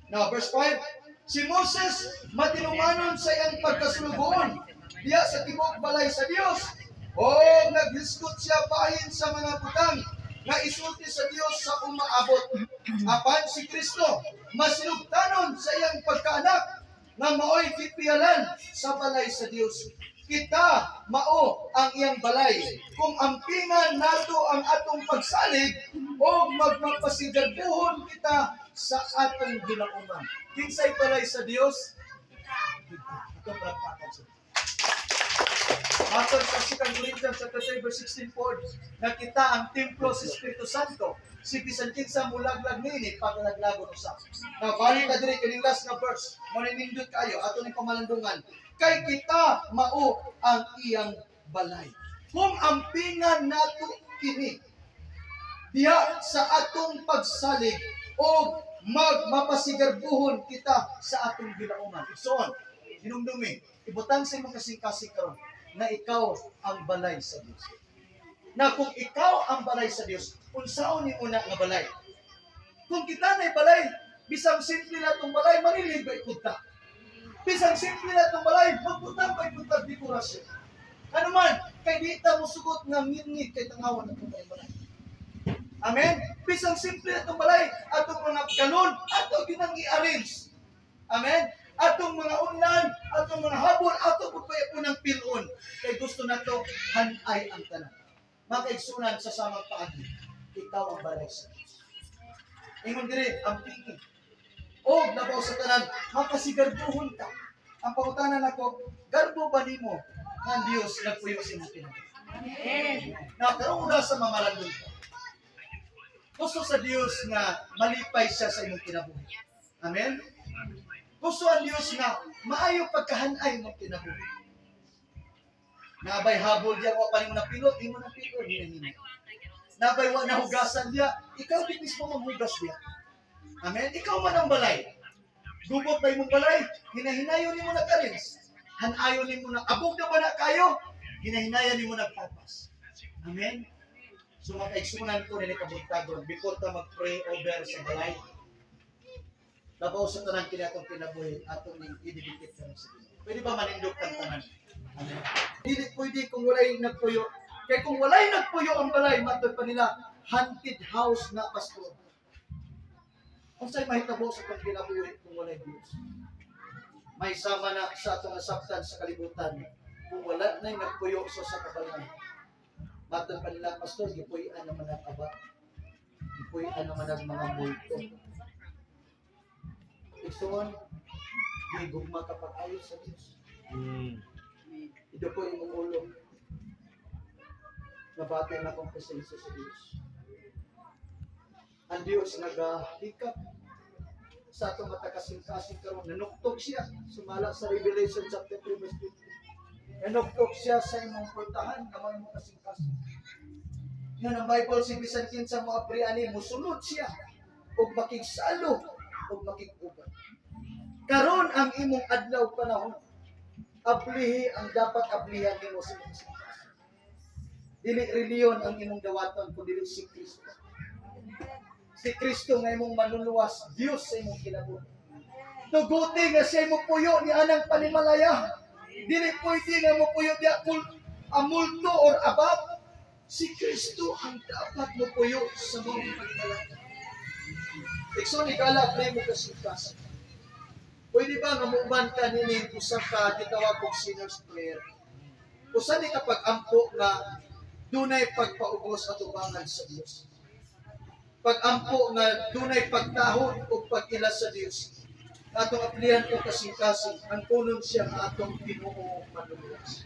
Now, verse 5, si Moses matinumanon sa iyang pagkasulugoon diya sa tibok balay sa Dios. O naghisgot siya bahin sa mga butang nga isulti sa Dios sa umaabot. Apan si Kristo masinugtanon sa iyang pagkaanak nga maoy kipialan sa balay sa Dios. Kita mao ang iyang balay. Kung ampingan nato ang atong pagsalig o magmapasigaduhon kita sa atong ginauman. Kinsay balay sa Dios? Ito palakpakan sa Matod sa 2 Corinthians 3 verse 16 po, na kita ang templo sa Espiritu Santo. Si bisan kinsa mulaglag nini paglaglagon usa. Now balik na diri kining last na verse. Maninindot kayo ato ni pamalandungan. Kay kita mao ang iyang balay. Kung ampingan nato kini diha sa atong pagsalig o mapasigarbuhon kita sa atong ginauman. Igsoon, hinumdumi, ibutang sa imong kasing-kasing karon na ikaw ang balay sa Dios. Na kung ikaw ang balay sa Dios, unsaon ni una nga balay? Kung kita na'y balay, bisang simple na itong balay, manilig ba ikunta? Bisang simple na itong balay, magpuntang ba ikunta dekorasyon? Ano man, kay di ta mo sugot nga ngit-ngit kay tangawan na itong balay. Amen? Bisang simple na itong balay, atong mga galon, atong ginang i-arrange. Amen? Atong mga unan, atong mga habol, atong pagpaya po ng pilon. Kay gusto na ito, hanay ang tanan. Makaigsunan sa samang paagi, ikaw ang balay sa Diyos. Ingon diri, ang tingin. O, nabaw sa tanan, makasigarbuhon ka. Ang pangutanan ako, garbo ba ni mo ang Diyos nagpuyo sa mga pinag? Na, pero una sa mamalandun ka. Gusto sa Diyos nga malipay siya sa imong kinabuhi. Amen? Gusto ang Diyos nga maayo pagkahanay mong kinabuhi. Nabay habol diya wa pa nimo napilot, imo napilot hinahina. Nabay wa nahugasan diya, ikaw di mismo maghugas diya. Amen? Ikaw man ang balay. Gubot ba imong balay? Hinahinayon nimo nag-arrange. Hanayon nimo na abog na ba na kayo? Hinahinayan nimo nagpapas. Amen? So makaigsunan ko nila kabuntagon before ta mag-pray over sa balay. Labaw sa tanan kini atong kinabuhi, atong ididikit sa Ginoo. Pwede ba manindog ang tanan? Amen. Dili pwede kung walay nagpuyo. Kaya kung walay nagpuyo ang balay, matod pa nila, haunted house na pastor. Kung sa'y mahitabo sa pagkinabuhi kung walay Diyos. May sama na sa atong nasabtan sa kalibutan. Kung wala na nagpuyo sa kabalan. Matod pa nila, pastor, gipuy-an naman ang aba. Gipuy-an naman ang mga multo. Isuon, di gugma kapag ayos sa Diyos. Ito po yung ulo. Nabatay na kong presensya sa Diyos. Ang Diyos nagahikap sa atong matakasing-kasing karon. Nanuktok siya. Sumala sa Revelation chapter 3 verse 15. Nanuktok siya sa imong portahan na may mga kasing-kasing. Yan ang Bible, si bisan kinsa mo apriani, musulod siya. O makigsalo, o makiguban. Karon ang imong adlaw panahon, ablihi ang dapat ablihan nimo sa imong kasing-kasing. Dili reliyon ang imong dawaton, kundi si Kristo. Si Kristo nga imong manuluwas, Dios sa imong kinabuhi. Tuguti nga siya imong puyo ni anang panimalaya. Dili pwede nga mo puyo diya amulto or abab. Si Kristo ang dapat mo puyo sa mga panimalaya. Ikso ni Galak na imong kasing-kasing. Pwede ba nga muuban ka nini usa ka gitawag og sinner's prayer? Usa ni kapag ampo nga dunay pagpaubos at ubangan sa Dios. Pag-ampo nga dunay pagtahod o pag-ilas sa Dios. Atong aplihan ko kasing-kasing ang punon siya nga atong Ginoo manuluwas.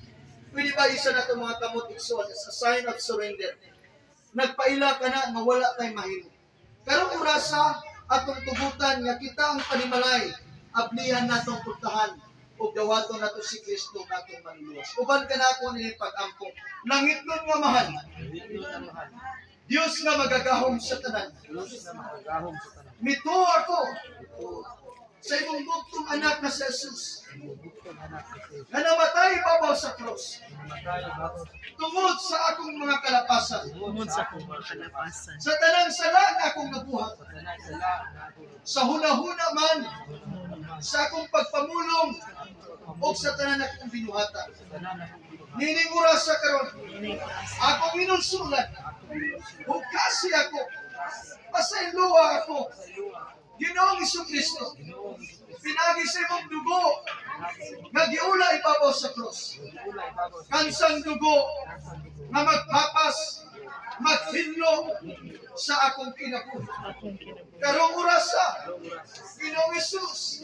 Pwede ba isa na itong mga kamot igsoon as a sign of surrender? Nagpaila ka na nga wala tay mahimo. Karong orasa atong tugutan nga kita ang panimalay, aplihan natong puntahan o dawaton nato si Kristo natong manuluwas. Uban ka na ako nini pag-ampo. Nangitlon nga mahal. Dios nga magagahom sa tanan. Mito ako sa imong bugtong anak na si Jesus. nga namatay babaw sa krus tungod sa akong mga kalapasan, sa tanang sala nga akong nabuhat, sa hunahuna man sa akong pagpamulong o sa tanan akong binuhatan. Nining oras sa karon, akong minulsulan, hugkasi ako, pasayloa ako, Ginoong Jesucristo, pinagi sa imong dugo, nga giula ibabaw sa krus. Kansang dugo, nga magpapas, maghinlo sa akong kinabuhi. Karong orasa, Ginoong Jesus,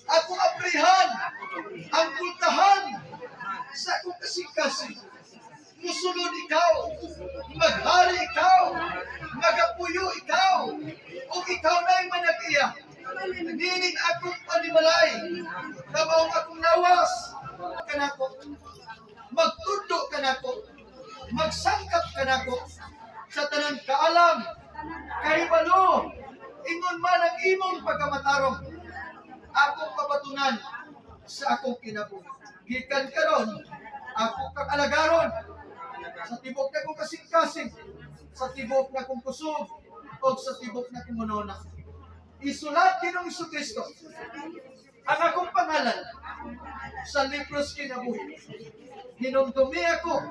akong aprihan, ang puntahan sa akong kasing-kasing. Musulod ikaw, maghari ikaw, magapuyo ikaw, o ikaw na'y managiya. Nining akong panimalay, kabaong akong lawas, kanako, magtundo kanako, magsangkap kanako, sa tanang kaalam, kahibalo, ingon man ang imong pagkamatarong, akong kabatunan sa akong kinabuhi. Gikan karon, akong kakalagaron, sa tibok na kong kasing-kasing, sa tibok na kong kusog, o sa tibok na kong monona. Isulat Ginoong Jesucristo ang akong pangalan sa libros kinabuhi. Hinumdumi ako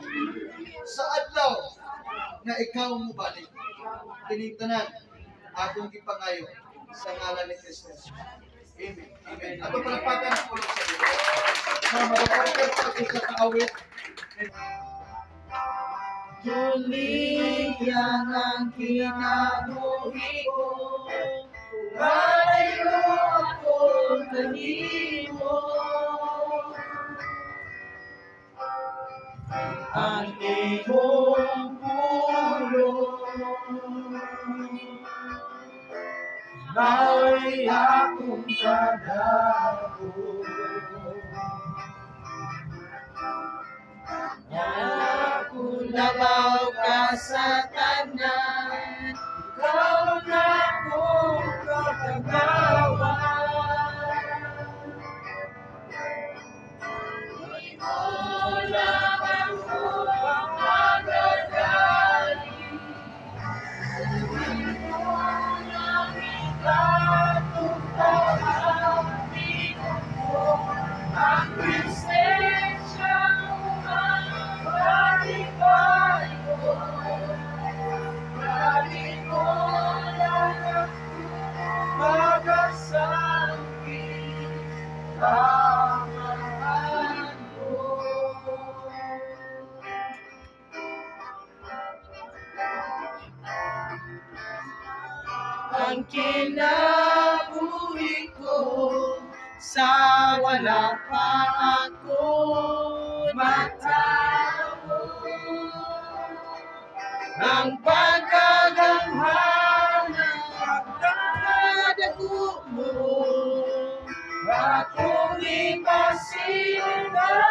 sa adlaw na ikaw mo balik. Tinigtanan akong ipangayo sa ngalan ni Kristo. Amen. Amen. Ato palagpakan ang pulong sa Diyos. Mababalikan sa ato sa kaawit. Tuliyan ang kinabuhi ko, malayo ako kanimo. Ang iyong pulong ay akong kadako. Ako labaw ka sa tanan, ikaw na akong katagawan. Di mo lang ako pagkagali, di mo lang ikatutang ko ang presensya mo. Ang kinabuhi ko sa wala pa ako matao, ang pagkaganghana pagkadago mo akong ipasinan.